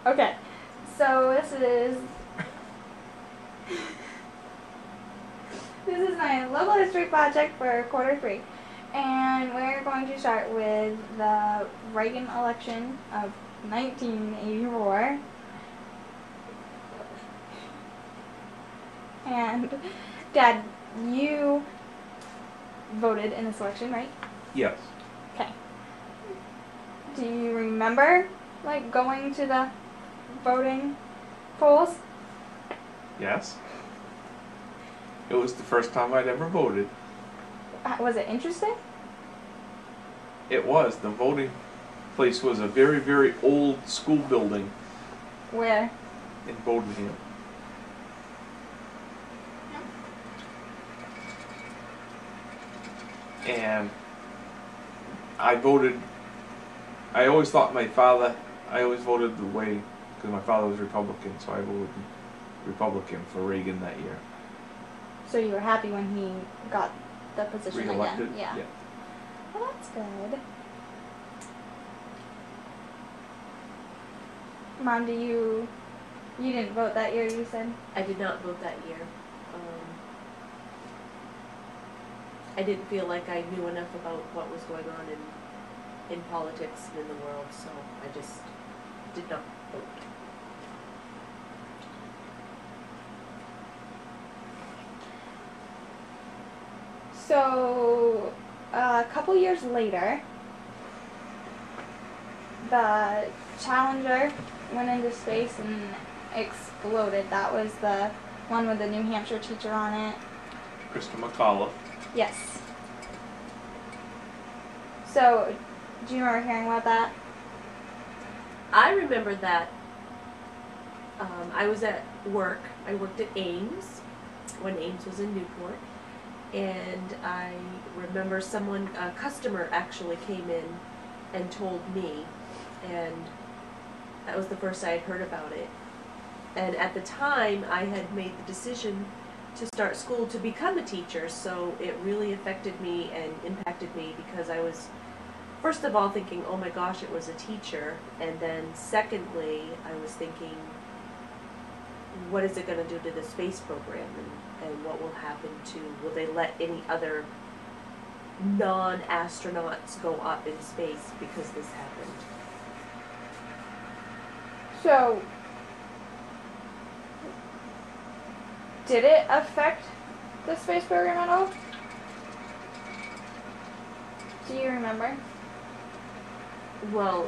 Okay, so this is my local history project for quarter 3, and we're going to start with the Reagan election of 1984. And Dad, you voted in this election, right? Yes. Okay. Do you remember, like, going to the voting polls? Yes. It was the first time I'd ever voted. Was it interesting? It was. The voting place was a very, very old school building Where? in Bodenham. And I voted, I always thought I always voted the way, because my father was Republican, so I voted Republican for Reagan that year. So you were happy when he got the position Re-elected? again? Yeah. Yeah. Well, that's good. Mom, you didn't vote that year, you said? I did not vote that year. I didn't feel like I knew enough about what was going on in politics and in the world, so I just did not vote. So, a couple years later, the Challenger went into space and exploded. That was the one with the New Hampshire teacher on it. Krista McAuliffe. Yes. So, do you remember hearing about that? I remember that I was at work. I worked at Ames when Ames was in Newport. And I remember a customer actually came in and told me, and that was the first I had heard about it. And at the time, I had made the decision to start school to become a teacher, so it really affected me and impacted me because I was, first of all, thinking, oh my gosh, it was a teacher, and then secondly, I was thinking, what is it going to do to the space program, and what will happen to, will they let any other non-astronauts go up in space because this happened? So, did it affect the space program at all? Do you remember? Well,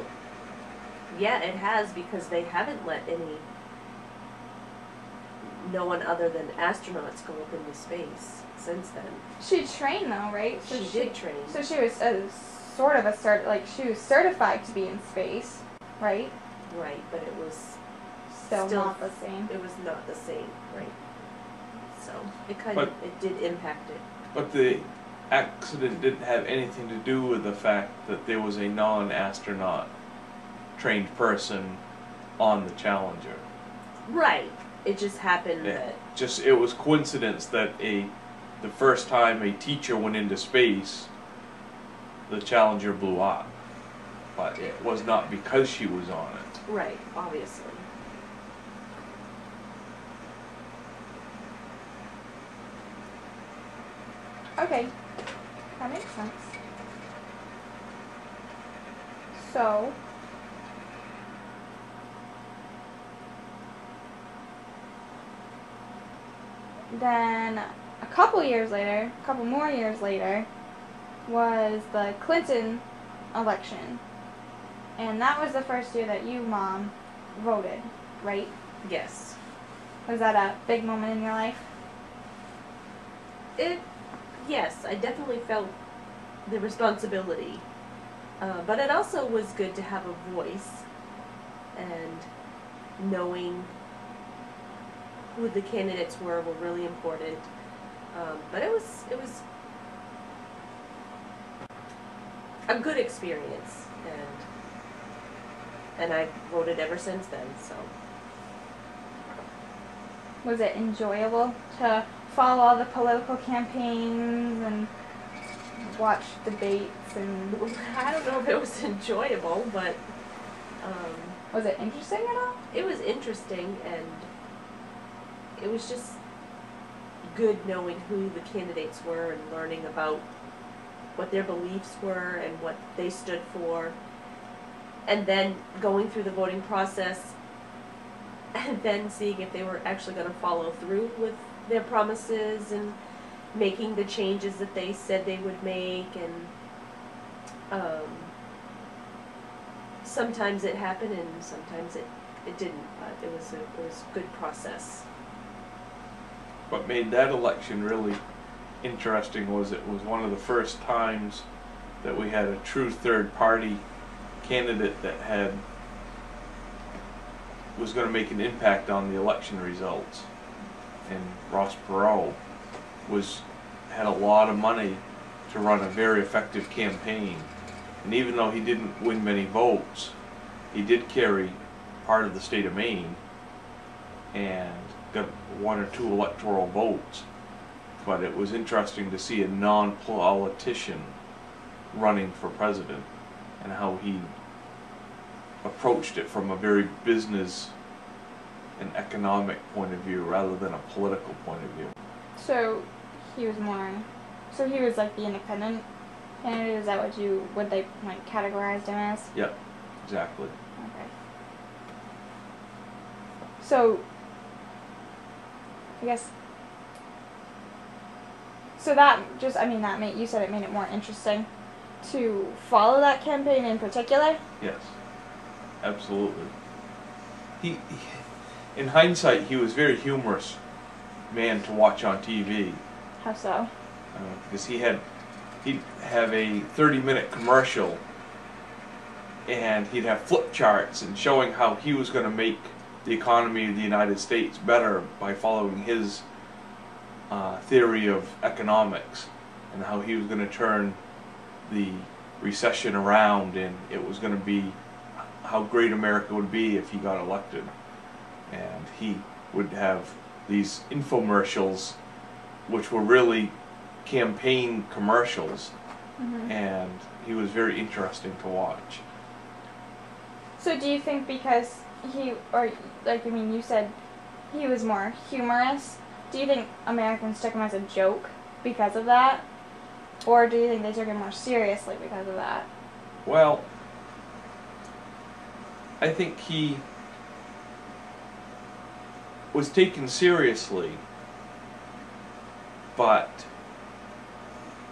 yeah, it has, because they haven't let no one other than astronauts go up into space since then. She trained though, right? So she did train. So she was she was certified to be in space, right? Right, but it was still not the same. It was not the same, right? So it it did impact it. But the accident didn't have anything to do with the fact that there was a non-astronaut trained person on the Challenger. Right. It just happened that it was coincidence that the first time a teacher went into space, the Challenger blew up. But it was not because she was on it. Right, obviously. Okay, that makes sense. So, then a couple more years later, was the Clinton election. And that was the first year that you, Mom, voted, right? Yes. Was that a big moment in your life? Yes, I definitely felt the responsibility. But it also was good to have a voice and knowing who the candidates were really important. But it was a good experience, and I voted ever since then. So. Was it enjoyable to follow all the political campaigns and watch debates and... I don't know if it was enjoyable, but Was it interesting at all? It was interesting, and it was just good knowing who the candidates were and learning about what their beliefs were and what they stood for, and then going through the voting process and then seeing if they were actually going to follow through with their promises and making the changes that they said they would make. And sometimes it happened and sometimes it didn't, but it was a good process. What made that election really interesting was it was one of the first times that we had a true third party candidate that was going to make an impact on the election results. And Ross Perot had a lot of money to run a very effective campaign. And even though he didn't win many votes, he did carry part of the state of Maine and got 1 or 2 electoral votes. But it was interesting to see a non-politician running for president and how he approached it from a very business and economic point of view rather than a political point of view. So he was like the independent candidate. Is that would they like categorized him as? Yep, exactly. Okay. So I guess. So that you said it made it more interesting to follow that campaign in particular? Yes, absolutely. In hindsight, he was a very humorous man to watch on TV. How so? Because he'd have a 30-minute commercial and he'd have flip charts and showing how he was going to make the economy of the United States better by following his theory of economics, and how he was going to turn the recession around, and it was going to be how great America would be if he got elected. And he would have these infomercials which were really campaign commercials, and he was very interesting to watch. So do you think because you said he was more humorous, do you think Americans took him as a joke because of that? Or do you think they took him more seriously because of that? Well, I think he was taken seriously, but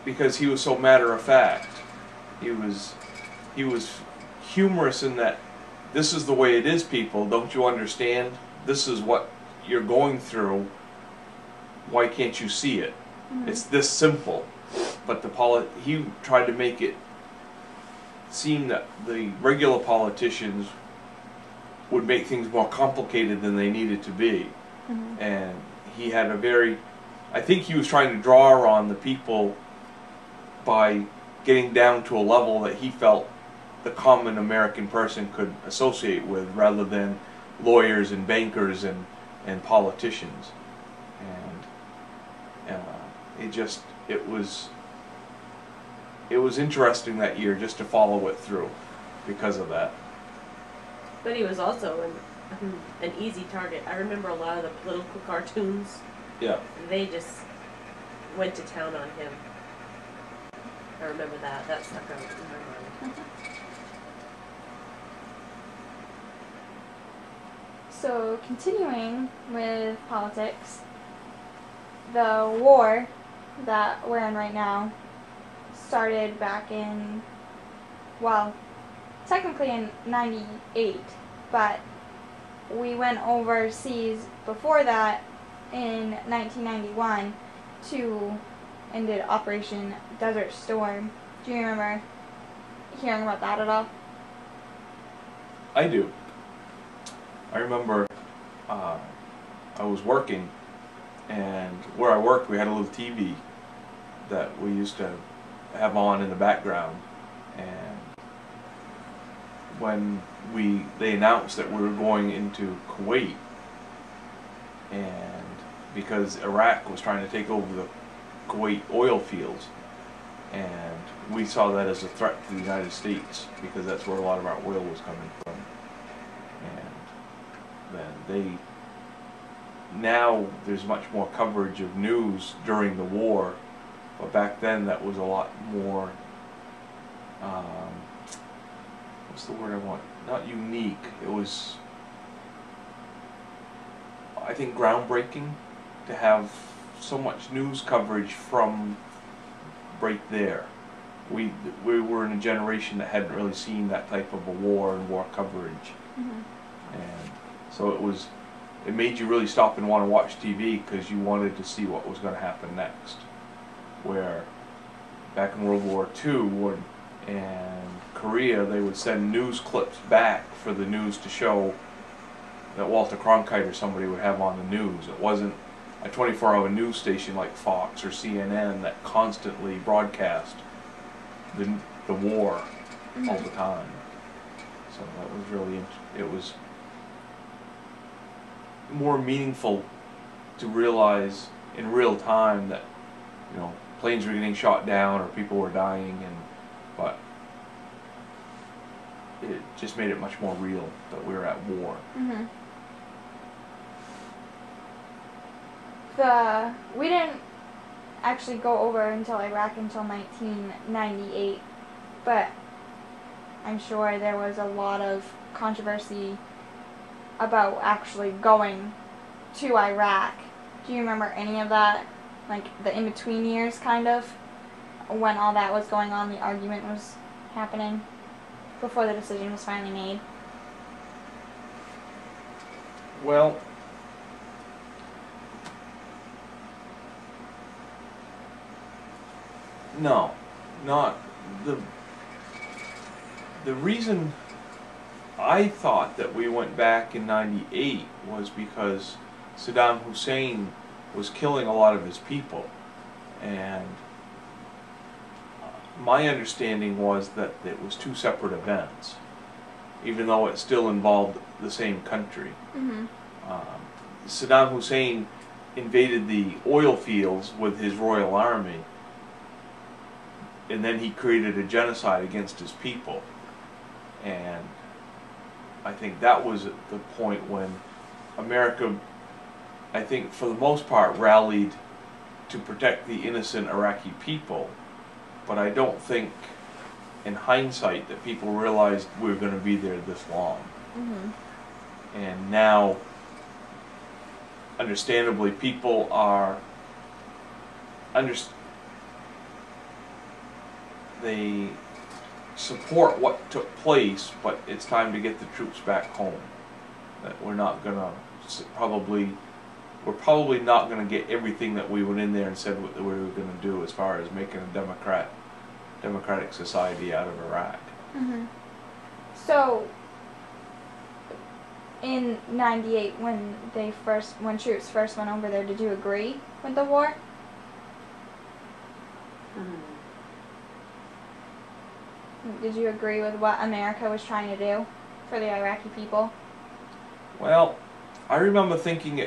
because he was so matter-of-fact, he was humorous in that this is the way it is, people, don't you understand? This is what you're going through. Why can't you see it? It's this simple. But he tried to make it seem that the regular politicians would make things more complicated than they needed to be. And he had I think he was trying to draw on the people by getting down to a level that he felt the common American person could associate with, rather than lawyers and bankers and politicians. And it was interesting that year just to follow it through because of that. But he was also an easy target. I remember a lot of the political cartoons. Yeah. They just went to town on him. I remember that. That stuck out in my mind. So, continuing with politics, the war that we're in right now started back in, well, technically in 98, but we went overseas before that in 1991 and did Operation Desert Storm. Do you remember hearing about that at all? I do. I remember I was working, and where I worked we had a little TV that we used to have on in the background, and when they announced that we were going into Kuwait, and because Iraq was trying to take over the Kuwait oil fields, and we saw that as a threat to the United States because that's where a lot of our oil was coming from. now there's much more coverage of news during the war, but back then that was a lot more, what's the word I want? Not unique. It was, I think, groundbreaking to have so much news coverage from right there. We were in a generation that hadn't really seen that type of a war and war coverage, and so it made you really stop and want to watch TV because you wanted to see what was going to happen next. Where back in World War II and Korea, they would send news clips back for the news to show that Walter Cronkite or somebody would have on the news. It wasn't a 24-hour news station like Fox or CNN that constantly broadcast the war all the time. So that was really, it was more meaningful to realize in real time that, you know, planes were getting shot down or people were dying, but it just made it much more real that we were at war. We didn't actually go over until Iraq until 1998, but I'm sure there was a lot of controversy about actually going to Iraq. Do you remember any of that? Like the in-between years, kind of, when all that was going on, the argument was happening before the decision was finally made? Well, no, not the reason I thought that we went back in '98 was because Saddam Hussein was killing a lot of his people, and my understanding was that it was two separate events, even though it still involved the same country. Saddam Hussein invaded the oil fields with his royal army, and then he created a genocide against his people. And I think that was the point when America, I think for the most part, rallied to protect the innocent Iraqi people. But I don't think, in hindsight, that people realized we were going to be there this long. And now, understandably, people are they support what took place, but it's time to get the troops back home. That we're not gonna we're probably not gonna get everything that we went in there and said what we were gonna do as far as making a democratic society out of Iraq. So, in '98, when troops first went over there, did you agree with the war? Did you agree with what America was trying to do for the Iraqi people? Well, I remember thinking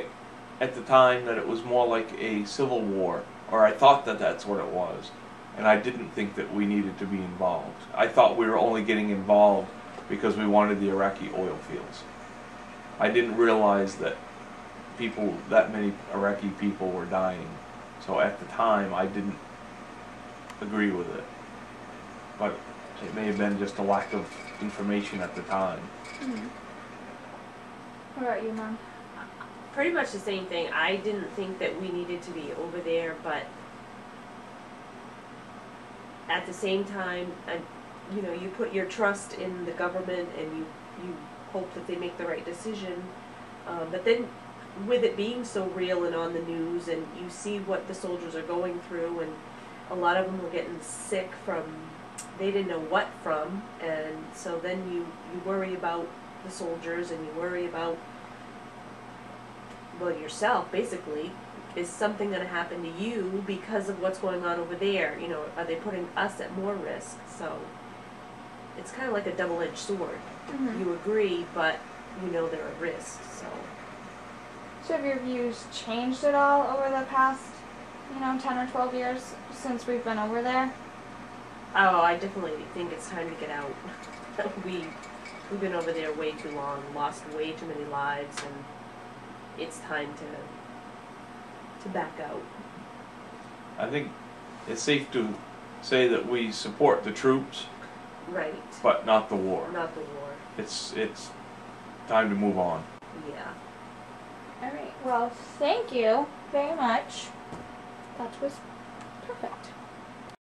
at the time that it was more like a civil war, or I thought that that's what it was, and I didn't think that we needed to be involved. I thought we were only getting involved because we wanted the Iraqi oil fields. I didn't realize that that many Iraqi people were dying, so at the time I didn't agree with it. But it may have been just a lack of information at the time. What about you, Mom? Pretty much the same thing. I didn't think that we needed to be over there, but at the same time, you know, you put your trust in the government and you hope that they make the right decision. But then with it being so real and on the news, and you see what the soldiers are going through, and a lot of them were getting sick from, they didn't know what from, and so then you worry about the soldiers, and you worry about, well, yourself, basically. Is something going to happen to you because of what's going on over there? You know, are they putting us at more risk? So it's kind of like a double-edged sword. You agree, but you know there are risks. So have your views changed at all over the past, 10 or 12 years since we've been over there? Oh, I definitely think it's time to get out. We've been over there way too long, lost way too many lives, and it's time to back out. I think it's safe to say that we support the troops, Right. but not the war. Not the war. It's time to move on. Yeah. All right. Well, thank you very much. That was perfect.